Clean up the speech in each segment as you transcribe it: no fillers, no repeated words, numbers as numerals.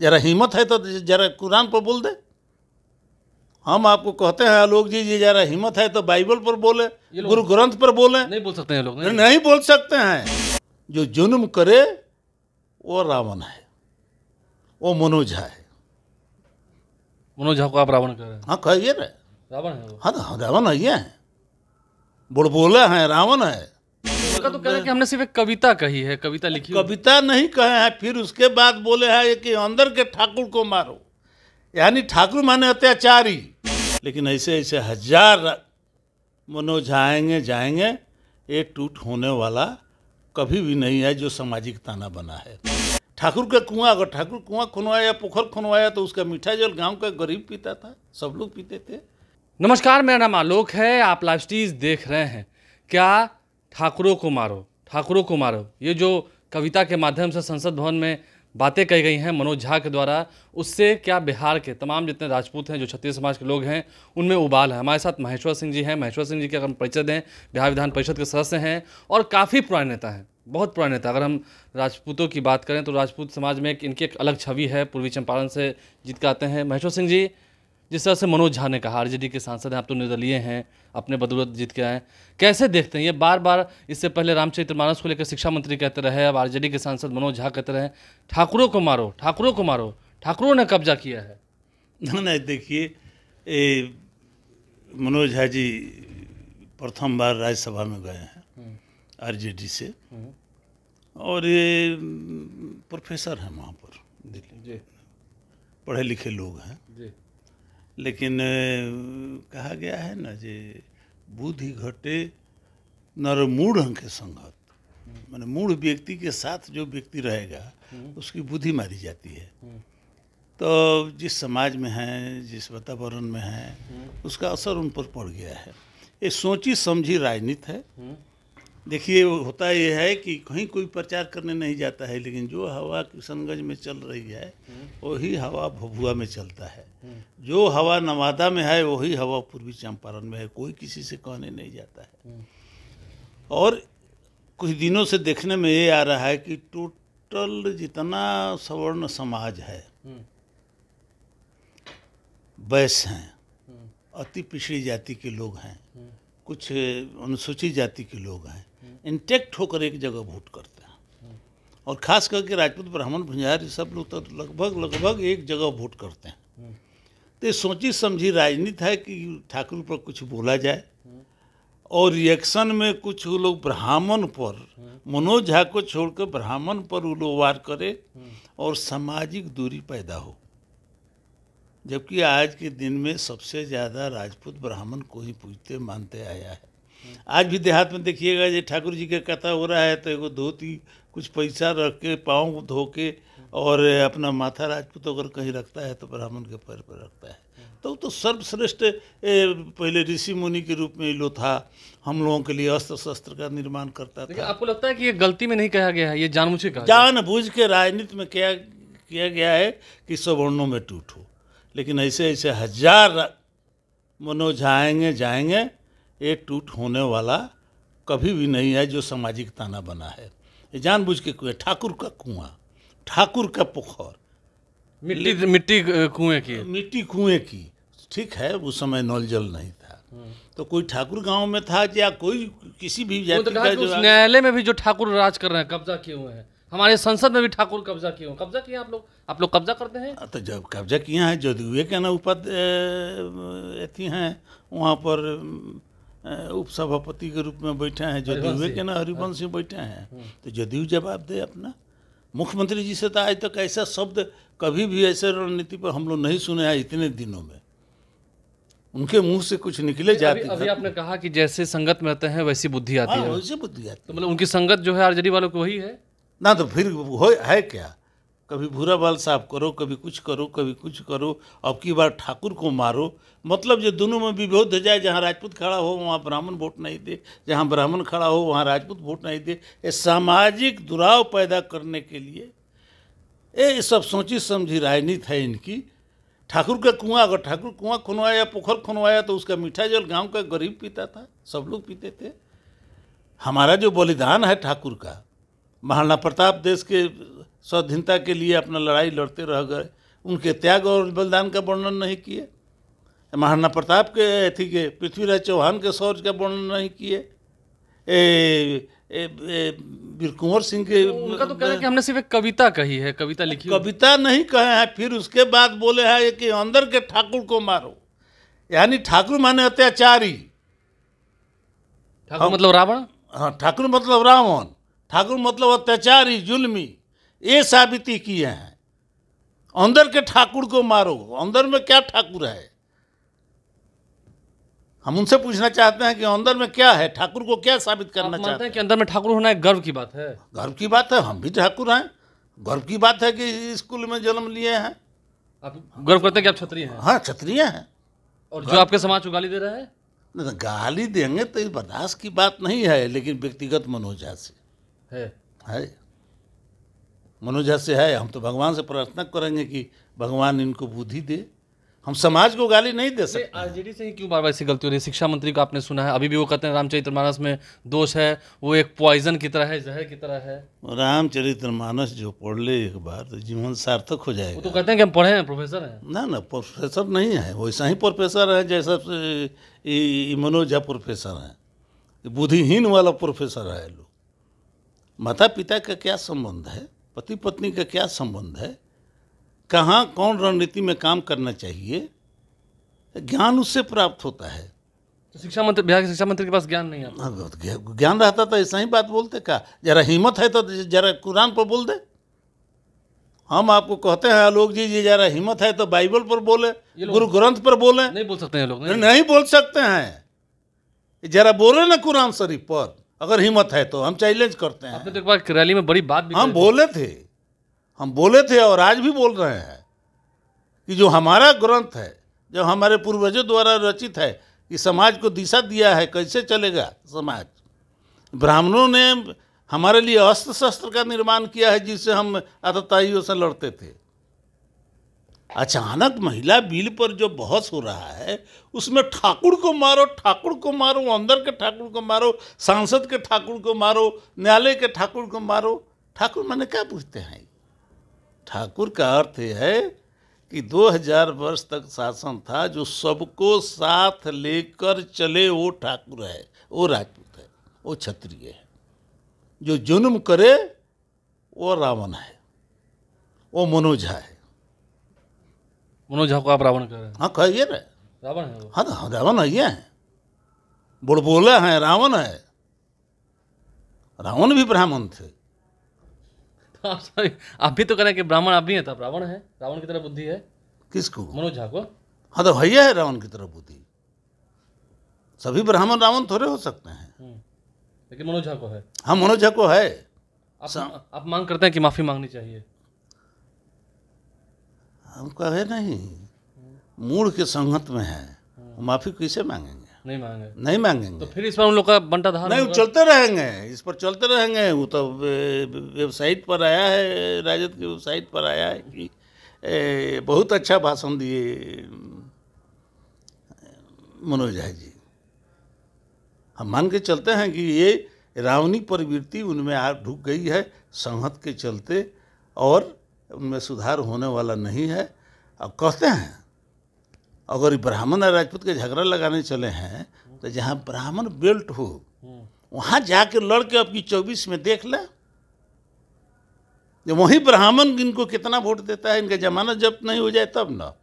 जरा हिम्मत है तो जरा कुरान पर बोल दे। हम आपको कहते हैं आलोक जी, ये जरा हिम्मत है तो बाइबल पर बोले, गुरु ग्रंथ पर बोले। नहीं बोल सकते हैं लोग, नहीं बोल सकते हैं। जो जुल्म करे वो रावण है, वो मनोज झा है। मनोज झा को आप रावण कह रहे हैं? हाँ कहिए ना, रावण है वो। हाँ रावण है, ये है बुड़बोला है, रावण है। उनका तो कह रहे हैं कि हमने सिर्फ एक कविता कही है, कविता लिखी। कविता नहीं कहे हैं, फिर उसके बाद बोले हैं कि अंदर के ठाकुर को मारो, यानी ठाकुर माने अत्याचारी। लेकिन ऐसे ऐसे हजार मनोज आएंगे जाएंगे, ये टूट होने वाला कभी भी नहीं है जो सामाजिक ताना बना है। ठाकुर का कुआं, अगर ठाकुर कुआं खुनवाया, पोखर खुनवाया तो उसका मीठा जल गांव का गरीब पीता था, सब लोग पीते थे। नमस्कार, मेरा नाम आलोक है, आप लाइव स्टीज देख रहे हैं। क्या ठाकुरों को मारो, ठाकुरों को मारो, ये जो कविता के माध्यम से संसद भवन में बातें कही गई हैं मनोज झा के द्वारा, उससे क्या बिहार के तमाम जितने राजपूत हैं, जो क्षत्रिय समाज के लोग हैं, उनमें उबाल है। हमारे साथ महेश्वर सिंह जी हैं। महेश्वर सिंह जी के अगर हम परिचय दें, बिहार विधान परिषद के सदस्य हैं और काफ़ी पुराने नेता हैं, बहुत पुराने नेता। अगर हम राजपूतों की बात करें तो राजपूत समाज में इनकी एक अलग छवि है, पूर्वी चंपारण से जीत के आते हैं। महेश्वर सिंह जी, जिस तरह से मनोज झा ने कहा, आरजेडी के सांसद हैं, आप तो निर्दलीय हैं, अपने बदौलत जीत के आए, कैसे देखते हैं ये बार बार? इससे पहले रामचरितमानस को लेकर शिक्षा मंत्री कहते रहे, अब आरजेडी के सांसद मनोज झा कहते रहे ठाकुरों को मारो, ठाकुरों को मारो, ठाकुरों ने कब्जा किया है। नहीं देखिए, मनोज झा जी प्रथम बार राज्यसभा में गए हैं आरजेडी से, और ये प्रोफेसर हैं वहाँ पर दिल्ली, पढ़े लिखे लोग हैं जी। लेकिन कहा गया है ना, जे बुद्धि घटे नर मूढ़ के संगत, माने मूढ़ व्यक्ति के साथ जो व्यक्ति रहेगा उसकी बुद्धि मारी जाती है। तो जिस समाज में है, जिस वातावरण में है, उसका असर उन पर पड़ गया है। ये सोची समझी राजनीति है। देखिए, होता यह है कि कहीं कोई प्रचार करने नहीं जाता है, लेकिन जो हवा किशनगंज में चल रही है वही हवा भभुआ में चलता है, जो हवा नवादा में है वही हवा पूर्वी चंपारण में है। कोई किसी से कहने नहीं जाता है। और कुछ दिनों से देखने में ये आ रहा है कि टोटल जितना सवर्ण समाज है, वैश्य हैं, अति पिछड़ी जाति के लोग हैं, कुछ अनुसूचित जाति के लोग हैं, इंटेक्ट होकर एक जगह वोट करते हैं। और खास करके राजपूत, ब्राह्मण, भुंजार, सब लोग तो लगभग एक जगह वोट करते हैं। तो ये सोची समझी राजनीति है कि ठाकुर पर कुछ बोला जाए और रिएक्शन में कुछ लोग ब्राह्मण पर, मनोज झा को छोड़कर ब्राह्मण पर वो लोग वार करे और सामाजिक दूरी पैदा हो। जबकि आज के दिन में सबसे ज़्यादा राजपूत ब्राह्मण को ही पूजते मानते आया है। आज भी देहात में देखिएगा, जो ठाकुर जी का कथा हो रहा है तो एगो धोती, कुछ पैसा रख के, पाँव धो के, और अपना माथा राजपूत अगर कहीं रखता है तो ब्राह्मण के पैर पर रखता है। तो सर्वश्रेष्ठ पहले ऋषि मुनि के रूप में लो था, हम लोगों के लिए अस्त्र शस्त्र का निर्माण करता था। आपको लगता है कि ये गलती में नहीं कहा गया है, ये जानबूझ के कहा, जानबूझ के राजनीति में किया गया है कि सवर्णों में टूट हो। लेकिन ऐसे ऐसे हजार मनोज आएंगे जाएंगे, ये टूट होने वाला कभी भी नहीं है जो सामाजिक ताना बना है। ये जानबूझ के कुएं, ठाकुर का कुआं, ठाकुर का पोखर, मिट्टी कुएं की, मिट्टी कुएं की, ठीक है, उस समय नल जल नहीं था। तो कोई ठाकुर गांव में था या कोई किसी भी जाति का, जो न्यायालय में भी जो ठाकुर राज कर रहे हैं, कब्जा किए हुए हैं, हमारे संसद में भी ठाकुर कब्जा किए हुए, कब्जा किए आप लोग कब्जा करते हैं। तो जब कब्जा किए हैं, जदयू के ना उपाध्यक्ष हैं वहाँ पर, उपसभापति के रूप में बैठे हैं, जदयू के ना हरिवंश सिंह बैठे हैं। तो जदयू जवाब दे अपना। मुख्यमंत्री जी से तो आज तक ऐसा शब्द कभी भी ऐसे रणनीति पर हम लोग नहीं सुने हैं इतने दिनों में, उनके मुंह से कुछ निकले जाती है। अभी आपने कहा कि जैसे संगत में रहते हैं वैसी बुद्धि आती है, वैसी बुद्धि आती। तो मतलब उनकी संगत जो है आरजेडी वालों की वही है ना, तो फिर है क्या? कभी भूरा बाल साफ करो, कभी कुछ करो, कभी कुछ करो। अब की बार ठाकुर को मारो, मतलब जो दोनों में विरोध हो जाए, जहाँ राजपूत खड़ा हो वहाँ ब्राह्मण वोट नहीं दे, जहाँ ब्राह्मण खड़ा हो वहाँ राजपूत वोट नहीं दे। ये सामाजिक दुराव पैदा करने के लिए ये सब सोची समझी राजनीति है इनकी। ठाकुर का कुआं, अगर ठाकुर कुआं खुनवाया, पोखर खुनवाया तो उसका मीठा जल गाँव का गरीब पीता था, सब लोग पीते थे। हमारा जो बलिदान है ठाकुर का, महाराणा प्रताप देश के स्वाधीनता के लिए अपना लड़ाई लड़ते रह गए, उनके त्याग और बलिदान का वर्णन नहीं किए। महाराणा प्रताप के थी के पृथ्वीराज चौहान के शौर्य का वर्णन नहीं किए। वीर कुंवर सिंह के उनका तो कह रहे हैं कि हमने सिर्फ एक कविता कही है, कविता लिखी। कविता नहीं कहे हैं, फिर उसके बाद बोले हैं कि अंदर के ठाकुर को मारो, यानी ठाकुर माने अत्याचारी। ठाकुर मतलब रावण। हाँ, ठाकुर मतलब रावण, ठाकुर मतलब अत्याचारी जुल्मी, ये साबिती किए हैं। अंदर के ठाकुर को मारो, अंदर में क्या ठाकुर है? हम उनसे पूछना चाहते हैं कि अंदर में क्या है, ठाकुर को क्या साबित करना चाहते हैं? कि अंदर में ठाकुर होना एक गर्व की बात है। गर्व की बात है, हम भी ठाकुर हैं। गर्व की बात है कि इस कुल में जन्म लिए हैं। आप गर्व करते हैं कि आप क्षत्रिय हैं? हाँ, क्षत्रिय हैं। और जो आपके समाज को गाली दे रहा है? नहीं, गाली देंगे तो इस बर्दाश्त की बात नहीं है, लेकिन व्यक्तिगत मनोजा से है। मनोजा से है। हम तो भगवान से प्रार्थना करेंगे कि भगवान इनको बुद्धि दे। हम समाज को गाली नहीं दे सकते। आरजेडी से ही क्यों बार बार ऐसी गलती हो रही है? शिक्षा मंत्री को आपने सुना है, अभी भी वो कहते हैं रामचरितमानस में दोष है, वो एक पॉइजन की तरह है, जहर की तरह है। रामचरितमानस जो पढ़ ले एक बार तो जीवन सार्थक हो जाएगा। वो तो कहते हैं कि हम पढ़े हैं, प्रोफेसर हैं। ना, प्रोफेसर नहीं है, वैसा ही प्रोफेसर है जैसा मनोज झा प्रोफेसर हैं। बुद्धिहीन वाला प्रोफेसर है। लोग माता पिता का क्या संबंध है, पति पत्नी का क्या संबंध है, कहाँ कौन रणनीति में काम करना चाहिए, ज्ञान उससे प्राप्त होता है। तो शिक्षा मंत्री, बिहार के शिक्षा मंत्री के पास ज्ञान नहीं है। ज्ञान रहता तो ऐसा ही बात बोलते का। जरा हिम्मत है तो जरा कुरान पर बोल दे। हम आपको कहते हैं आलोक जी, जरा हिम्मत है तो बाइबल पर बोले, गुरु ग्रंथ पर बोले। नहीं बोल सकते हैं लोग। नहीं बोल सकते हैं। जरा बोले ना कुरान शरीफ पर, अगर हिम्मत है तो। हम चैलेंज करते हैं। आपने तो एक बार रैली में बड़ी बात भी हम बोले थे और आज भी बोल रहे हैं कि जो हमारा ग्रंथ है, जो हमारे पूर्वजों द्वारा रचित है, कि समाज को दिशा दिया है कैसे चलेगा समाज। ब्राह्मणों ने हमारे लिए अस्त्र शस्त्र का निर्माण किया है, जिससे हम आतताइयों से लड़ते थे। अचानक महिला बिल पर जो बहस हो रहा है, उसमें ठाकुर को मारो, ठाकुर को मारो, अंदर के ठाकुर को मारो, सांसद के ठाकुर को मारो, न्यायालय के ठाकुर को मारो। ठाकुर माने क्या पूछते हैं? ठाकुर का अर्थ है कि 2000 वर्ष तक शासन था, जो सबको साथ लेकर चले, वो ठाकुर है, वो राजपूत है, वो क्षत्रिय है। जो जुल्म करे वो रावण है, वो मनोज झा है। मनोज झा को आप रावण कह रहे हैं? हाँ, कहिए ना, रावण है वो। हाँ, रावण है, ये है, बुड़बोला है, रावण है। रावण भी ब्राह्मण थे। आप भी तो कह रहे हैं कि ब्राह्मण आप भी हैं, तब रावण है, रावण की तरह बुद्धि है। किसको? मनोज झा को। हाँ, तो भैया है रावण की तरह बुद्धि। सभी ब्राह्मण रावण थोड़े हो सकते हैं। लेकिन मनोज झा को है। हाँ, मनोज झा को है। आप मांग करते हैं कि माफी मांगनी चाहिए? हम कहे नहीं, मूड के संगत में है, माफी कैसे मांगेंगे? नहीं मांगेंगे। तो फिर इस पर उन लोग का बंटाधार नहीं, चलते रहेंगे, इस पर चलते रहेंगे। वो तो वेबसाइट पर आया है, राजद की वेबसाइट पर आया है कि बहुत अच्छा भाषण दिए मनोज झा जी। हम मान के चलते हैं कि ये रावणी प्रवृत्ति उनमें ढुक गई है संहत के चलते, और उनमें सुधार होने वाला नहीं है। अब कहते हैं अगर ब्राह्मण और राजपूत के झगड़ा लगाने चले हैं, तो जहाँ ब्राह्मण बेल्ट हो वहाँ जाके लड़ के आपकी 24 में देख ले, जब वही ब्राह्मण इनको कितना वोट देता है, इनका जमानत जब्त नहीं हो जाए तब ना।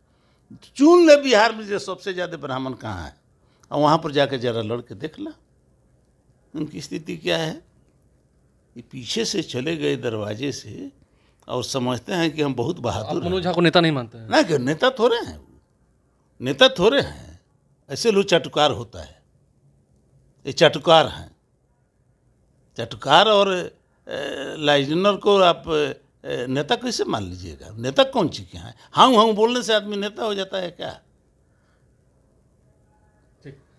चुन ले बिहार में जो सबसे ज़्यादा ब्राह्मण कहाँ है, और वहाँ पर जाकर जरा लड़ के देख ला उनकी स्थिति क्या है। ये पीछे से चले गए दरवाजे से और समझते हैं कि हम बहुत बहादुर। मनोज झा को नेता नहीं मानते हैं? ना, कि नेता थोड़े हैं, नेता थोड़े हैं। ऐसे लोग चाटुकार होता है, ये चाटुकार हैं। चाटुकार और लाइजनर को आप नेता कैसे मान लीजिएगा? नेता कौन चीज़ के हैं? हाँ बोलने से आदमी नेता हो जाता है क्या?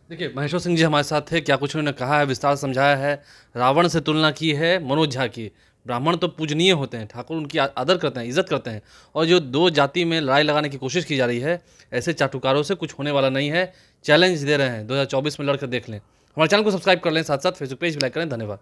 देखिए, महेश्वर सिंह जी हमारे साथ थे, क्या कुछ उन्होंने कहा है, विस्तार समझाया है। रावण से तुलना की है मनोज झा की। ब्राह्मण तो पूजनीय होते हैं, ठाकुर उनकी आदर करते हैं, इज्जत करते हैं, और जो दो जाति में लड़ाई लगाने की कोशिश की जा रही है, ऐसे चाटुकारों से कुछ होने वाला नहीं है। चैलेंज दे रहे हैं, 2024 में लड़कर देख लें। हमारे चैनल को सब्सक्राइब कर लें, साथ साथ फेसबुक पेज भी लाइक करें। धन्यवाद।